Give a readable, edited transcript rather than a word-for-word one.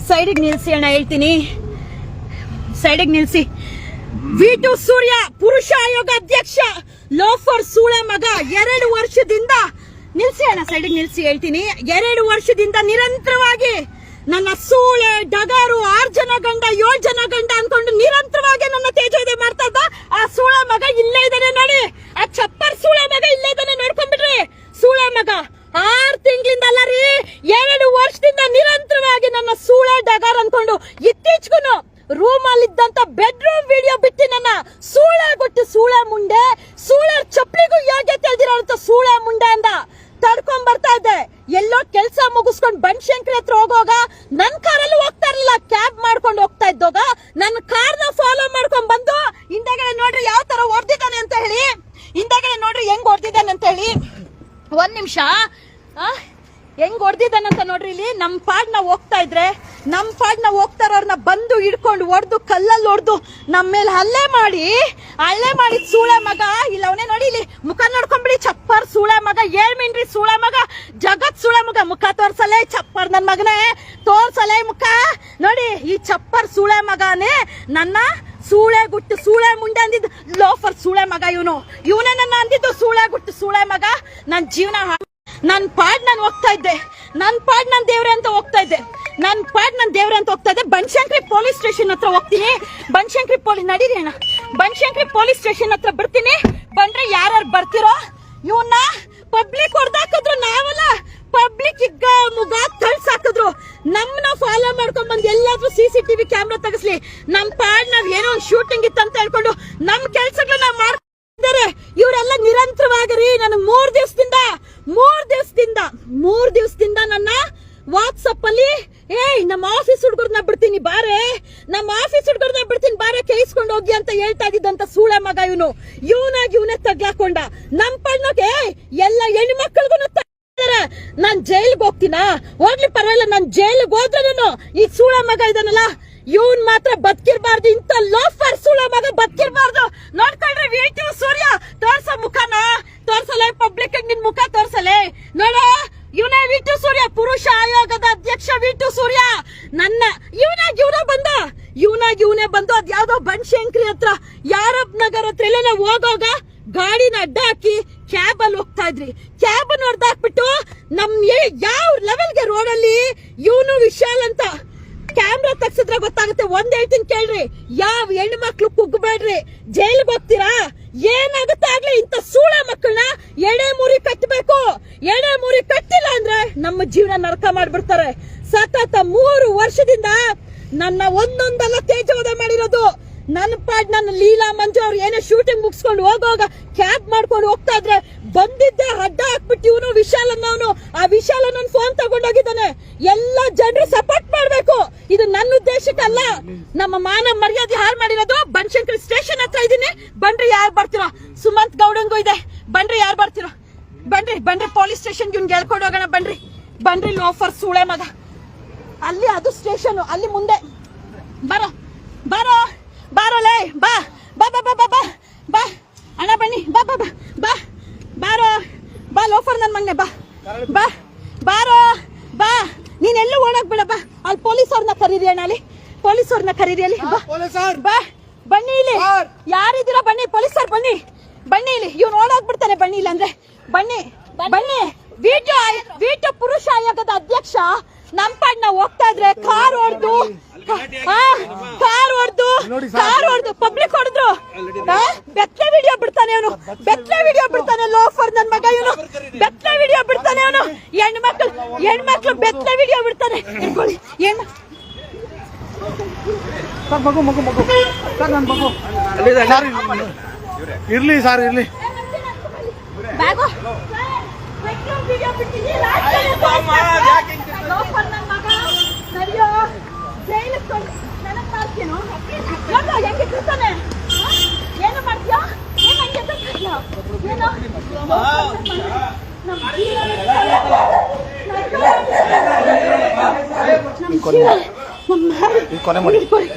ಸೈಡಿಗೆ ನಿಲ್ಸಿ ಅಣ್ಣ, ಹೇಳ್ತೀನಿ ಸೈಡಿಗೆ ನಿಲ್ಸಿ. V2 ಸೂರ್ಯ ಪುರುಷ ಆಯೋಗ ಅಧ್ಯಕ್ಷ ಲೋಫರ್ ಸೂಳೆ ಮಗ 2 ವರ್ಷದಿಂದ ನಿಲ್ಸಿ ಅಣ್ಣ, ಸೈಡಿಗೆ ನಿಲ್ಸಿ ಹೇಳ್ತೀನಿ. 2 ವರ್ಷದಿಂದ ನಿರಂತರವಾಗಿ ನನ್ನ ಸೂಳೆ ಡಗಾರು 6 ಜನ ಗಂಡ 7 ಜನ ಗಂಡ ಅನ್ಕೊಂಡು ನಿರಂತರವಾಗಿ ನನ್ನ ತೇಜೋದಯ ಮಾಡ್ತಾ ಇದ್ದ ಆ ಸೂಳೆ ಮಗ ಇಲ್ಲೇ ಇದ್ದಾನೆ ನೋಡಿ. ಆ ಚಪ್ಪರ್ ಸೂಳೆ ಮಗ ಇಲ್ಲೇ ಇದ್ದಾನೆ, ನೋಡ್ಕೊಂಡ್ಬಿಡ್ರಿ. ಸೂಳೆ ಮಗ 6 ತಿಂಗಳಿಂದ ಅಲ್ಲ ರೀ, 2 ವರ್ಷದಿಂದ ನಿರಂತರವಾಗಿ ನನ್ನ ಸೂಳೆ ಡಗಾರ್ ಅನ್ಕೊಂಡು ಇತ್ತೀಚೆಗೂ ರೂಮ್ ಅಲ್ಲಿ ಇದ್ದಂತ ಬೆಡ್ರೂಮ್ ವಿಡಿಯೋ ಬಿಟ್ಟು ನನ್ನ ಸೂಳೆ ಗುಟ್ಟು ಸೂಳೆ ಮುಂಡೆ ಸೂಳೆ ಚಪ್ಪಲಿಗೂ ಯೋಗ್ಯತೆ ಇಲ್ದಿರೋಂತ ಸೂಳೆ ಮುಂಡೆ ಅಂದ ತಡ್ಕೊಂಡ್ ಬರ್ತಾ ಇದ್ದೆ. ಎಲ್ಲೋ ಕೆಲ್ಸ ಮುಗಿಸ್ಕೊಂಡು ಬನಶಂಕರಿ ಹತ್ರ ಹೋಗೋಗ ನನ್ ಕಾರಲ್ಲಿ ಹೋಗ್ತಾ ಇರ್ಲಿಲ್ಲ, ಕ್ಯಾಬ್ ಮಾಡ್ಕೊಂಡು ಹೋಗ್ತಾ ಇದ್ದೋಗ ನನ್ನ ಕಾರ್ನ ಫಾಲೋ ಮಾಡ್ಕೊಂಡ್ ಬಂದು ಹಿಂದೆಗಡೆ ನೋಡ್ರಿ ಯಾವ ತರ ಹೊಡೆದಿದ್ದಾನೆ ಅಂತ ಹೇಳಿ, ಹಿಂದೆಗಡೆ ನೋಡ್ರಿ ಹೆಂಗ್ ಹೊಡೆದಿದ್ದಾನೆ ಅಂತ ಹೇಳಿ. 1 ನಿಮಿಷ ಹೆಂಗ್ ಹೊಡೆದಿದ್ದಾನಂತ ನೋಡ್ರಿ. ಇಲ್ಲಿ ನಮ್ ಪಾಡ್ ನಾವ್ ಹೋಗ್ತಾ ಇದ್ರೆ ನಮ್ ಪಾಡ್ ನಾವ್ ಹೋಗ್ತಾ ಇರೋರ್ನ ಬಂದು ಹಿಡ್ಕೊಂಡು ಹೊಡೆದು ಕಲ್ಲಲ್ಲಿ ಹೊಡೆದು ನಮ್ಮ ಮೇಲೆ ಹಲ್ಲೆ ಮಾಡಿ ಸೂಳೆ ಮಗ ಇಲ್ಲ ಅವನೇ ನೋಡಿ. ಇಲ್ಲಿ ಮುಖ ನೋಡ್ಕೊಂಡ್ಬಿಡಿ, ಚಪ್ಪರ್ ಸೂಳೆ ಮಗ, 7 ಮಿನ್ರಿ ಸೂಳೆ ಮಗ, ಜಗತ್ ಸೂಳೆ ಮಗ. ಮುಖ ತೋರ್ಸಲೇ ಚಪ್ಪರ್ ನನ್ ಮಗನೇ, ತೋರ್ಸಲೇ ಮುಖ ನೋಡಿ. ಈ ಚಪ್ಪರ್ ಸೂಳೆ ಮಗನೇ ನನ್ನ ಸೂಳೆ ಗುಟ್ಟು ಸೂಳೆ ಮುಂಡೆ ಅಂದಿದ್ದು ಲೋಫರ್ ಸೂಳೆ ಮಗ. ಇವನೇ ನನ್ನ ಅಂದಿದ್ದು ಸೂಳೆ ಗುಟ್ಟು ಸೂಳೆ ಮಗ. ನನ್ ಜೀವನ ನನ್ ಪಾಡ್ ನಾನು ಹೋಗ್ತಾ ಇದ್ದೆ, ನನ್ ಪಾಡ್ ನನ್ ದೇವ್ರೆ ಅಂತ ಹೋಗ್ತಾ ಇದ್ದೆ, ನನ್ ಪಾಡ್ ನನ್ ದೇವ್ರೆ ಅಂತ ಹೋಗ್ತಾ ಇದ್ದೆ. ಬನಶಂಕರಿ ಪೊಲೀಸ್ ಸ್ಟೇಷನ್ ಹತ್ರ ಹೋಗ್ತೀನಿ. ಬನಶಂಕರಿ ಪೊಲೀಸ್ ನಡೀರಿ ಅಣ್ಣ, ಬನಶಂಕರಿ ಪೊಲೀಸ್ ಸ್ಟೇಷನ್ ಹತ್ರ ಬರ್ತೀನಿ. ಬಂದ್ರೆ ಯಾರು ಬರ್ತಿರೋ ಇವನ್ನ ಪಬ್ಲಿಕ್ ಹೊಡೆದಾಕಿದ್ರು, ನಾವಲ್ಲ ಪಬ್ಲಿಕ್ ಮುಗ ತಳ್ಸಾಕಿದ್ರು. ನಮ್ಮನ್ನ ಫಾಲೋ ಮಾಡ್ಕೊಂಡ್ ಬಂದ್ ಎಲ್ಲಾದ್ರೂ CCTV ಕ್ಯಾಮ್ರಾ ತೆಗಿಸ್ಲಿ. ನಮ್ ಪಾಡ್ ನಾವ್ ಏನೋ ಒಂದು ಶೂಟಿಂಗ್ ಇತ್ತಂತ ಹೇಳ್ಕೊಂಡು ನಮ್ ಕೆಲ್ಸಗಳನ್ನ ನಾವ್ ಮಾಡ್ತಿದ್ದಾರೆ. ಇವರೆಲ್ಲ ನಿರಂತರವಾಗಿ ನನಗ್ 3 ದಿವಸದಿಂದ ನನ್ನ ವಾಟ್ಸಪ್ ಅಲ್ಲಿ ನಮ್ಮ ಆಫೀಸ್ ಹುಡುಗರ್ನ ಬಿಡ್ತೀನಿ ಬಾರೆ, ನಮ್ಮ ಆಫೀಸ್ ಹುಡುಗರ್ನ ಬಿಡ್ತೀನಿ ಬಾರೆ ಕೇಳಿಸ್ಕೊಂಡು ಹೋಗಿ ಅಂತ ಹೇಳ್ತಾ ಇದ್ದಂತ ಸೂಳೆ ಮಗ ಇವನೇ ತಗ್ಲಾಕೊಂಡ. ನಮ್ ಪಣ್ಣಗೆ ಎಲ್ಲ ಹೆಣ್ಮಕ್ಳಿಗೂ ನಾನ್ ಜೈಲ್ಗೆ ಹೋಗ್ತೀನಾ, ಹೋಗ್ಲಿ ಪರವಾಗಿಲ್ಲ, ನಾನ್ ಜೈಲ್ಗೆ ಹೋದ್ರೂ ಈ ಸೂಳೆ ಮಗ ಇದಾನಲ್ಲ ಇವನ್ ಮಾತ್ರ ಬದುಕಿರ್ಬಾರ್ದು. ಇಂತ ಲೋಫರ್ ಸೂಳೆ ಮಗ ಬದುಕಿರ್ಬಾರ್ದು. ನೋಡ್ಕೊಳ್ರಿ V2 ಸೂರ್ಯ, ತೋರ್ಸ ಮುಖನ ತೋರ್ಸಲೇ, ಪಬ್ಲಿಕ್ ನಿನ್ ಮುಖ ತೋರ್ಸಲೇ ನೋಡ. ಇವನೇ V2 ಸೂರ್ಯ ಪುರುಷ ಆಯೋಗದ ಅಧ್ಯಕ್ಷ V2 ಸೂರ್ಯ. ನನ್ನ ಇವನೇ ಬಂದು ಅದ್ ಯಾವ್ದೋ ಬನಶಂಕರಿ ಹತ್ರ ಯಾರಬ್ ನಗರ್ ಹತ್ರ ಎಲ್ಲ ನಾವು ಹೋಗೋಗ ಗಾಡಿನ ಅಡ್ಡ ಹಾಕಿ ಕ್ಯಾಬ್ ಅಲ್ಲಿ ಹೋಗ್ತಾ ಇದ್ರಿ. ಕ್ಯಾಬ್ ಹೊಡೆದಾಕ್ಬಿಟ್ಟು ನಮ್ ಯಾವ ಲೆವೆಲ್ಗೆ ರೋಡಲ್ಲಿ ಇವನು ವಿಶಾಲ್ ಅಂತ ಕ್ಯಾಮ್ರಾ ತಗ್ಸಿದ್ರೆ ಗೊತ್ತಾಗುತ್ತೆ. ಒಂದ್ ಹೇಳ್ತೀನಿ ಕೇಳ್ರಿ, ಯಾವ ಹೆಣ್ಣು ಮಕ್ಳು ಕುಗ್ಬೇಡ್ರಿ, ಜೈಲ್ಗೆ ಹೋಗ್ತೀರಾ ಏನಾಗುತ್ತೆ ಆಗ್ಲಿ. ಇಂತ ಸೂಳೆ ಮಕ್ಕಳನ್ನ ಎಡೆ ಮುರಿ ಕಟ್ಟಬೇಕು. ಎಡೆ ಮುರಿ ಕಟ್ಟಿಲ್ಲ ಅಂದ್ರೆ ನಮ್ಮ ಜೀವನ ನರಕ ಮಾಡ್ಬಿಡ್ತಾರೆ. ಸತತ 3 ವರ್ಷದಿಂದ ನನ್ನ ಒಂದೊಂದಲ್ಲ ತೇಜೋದಯ ಮಾಡಿರೋದು. ನನ್ನ ಲೀಲಾ ಮಂಜು ಅವ್ರು ಏನೋ ಶೂಟಿಂಗ್ ಮುಗಿಸ್ಕೊಂಡು ಹೋಗೋಗ ಕ್ಯಾಬ್ ಮಾಡ್ಕೊಂಡು ಹೋಗ್ತಾ ಇದ್ರೆ ಬಂದಿದ್ದೆ ಅಡ್ಡ ಹಾಕ್ಬಿಟ್ಟು ಇವನು ವಿಶಾಲ್ ಅನ್ನೋನು, ಆ ವಿಶಾಲ್ ಅನ್ನೋನ್ ಫೋನ್ ತಗೊಂಡೋಗಿದ್ದಾನೆ. ಎಲ್ಲ ಜನರು ಸಪೋರ್ಟ್ ಮಾಡ್ಬೇಕು. ಇದು ನನ್ನ ಉದ್ದೇಶಕ್ಕಲ್ಲ, ನಮ್ಮ ಮಾನ ಮರ್ಯಾದೆ ಹಾಳು ಮಾಡಿರೋದು. ಬನಶಂಕರಿ ಸ್ಟೇಷನ್ ಹತ್ರ ಇದೀನಿ, ಬನ್ರಿ ಯಾರು ಬರ್ತಿರೋ. ಸುಮಂತ್ ಗೌಡಂಗೂ ಇದೆ, ಬನ್ರಿ ಯಾರು ಬರ್ತಿರೋ. ಬನ್ರಿ ಪೊಲೀಸ್ ಸ್ಟೇಷನ್ ಇವ್ನ್ ಗೆಳ್ಕೊಂಡು ಹೋಗೋಣ. ಬನ್ರಿ ಲೋಫರ್ ಸೂಳೆ ಮಗ. ಅಲ್ಲಿ ಅದು ಸ್ಟೇಷನ್, ಅಲ್ಲಿ ಮುಂದೆ ಬಾರೋಲೇ, ಬಾ ಅಣ್ಣ ಬನ್ನಿ, ಬಾ ಲೋಫರ್ ನನ್ ಮಗನೆ, ಬಾ ನೀನೆಲ್ಲೂ ಓಡಕ್ ಬಿಡ. ಬಾ ಅಲ್ಲಿ ಪೊಲೀಸ್ ಅವ್ರನ್ನ ಕರೀರಿ ಅಣ್ಣ, ಅಲ್ಲಿ ಪೊಲೀಸ್ ಅವ್ರನ್ನ ಕರೀರಿ. ಅಲ್ಲಿ ಬಾ ಬನ್ನಿ, ಇಲ್ಲಿ ಯಾರಿದ್ದೀರಾ ಬನ್ನಿ, ಪೊಲೀಸರ್ ಬನ್ನಿ ಇಲ್ಲಿ. ಇವ್ನು ಓಡೋಗ್ಬಿಡ್ತಾನೆ, ಬನ್ನಿ ಇಲ್ಲ ಅಂದ್ರೆ ಬನ್ನಿ. V2 ಪುರುಷ ಆಯೋಗದ ಅಧ್ಯಕ್ಷ ನಮ್ ಪಾಡ್ ನಾವು ಹೋಗ್ತಾ ಇದ್ರೆ ಕಾರ್ ಹೊಡೆದು ಪಬ್ಲಿಕ್ ಹೊಡೆದ್ರು. ಬೆತ್ತಲೆ ವಿಡಿಯೋ ಬಿಡ್ತಾನೆ ಅವನು, ಲೋಫರ್ ನನ್ ಮಗ ಇವನು. ಬೆತ್ತಲೆ ವಿಡಿಯೋ ಬಿಡ್ತಾನೆ ಅವನು. ಹೆಣ್ಮಕ್ಳು ಬೆತ್ತಲೆ ವಿಡಿಯೋ ಬಿಡ್ತಾನೆ. ಇರ್ಲಿ ಸರ್, ಇರ್ಲಿ. ಬ್ಯಾಗು ಏನು ಮಾಡ್ತೀಯ? ಕೊನೆ ಮಾಡಿ ಬನ್ನಿ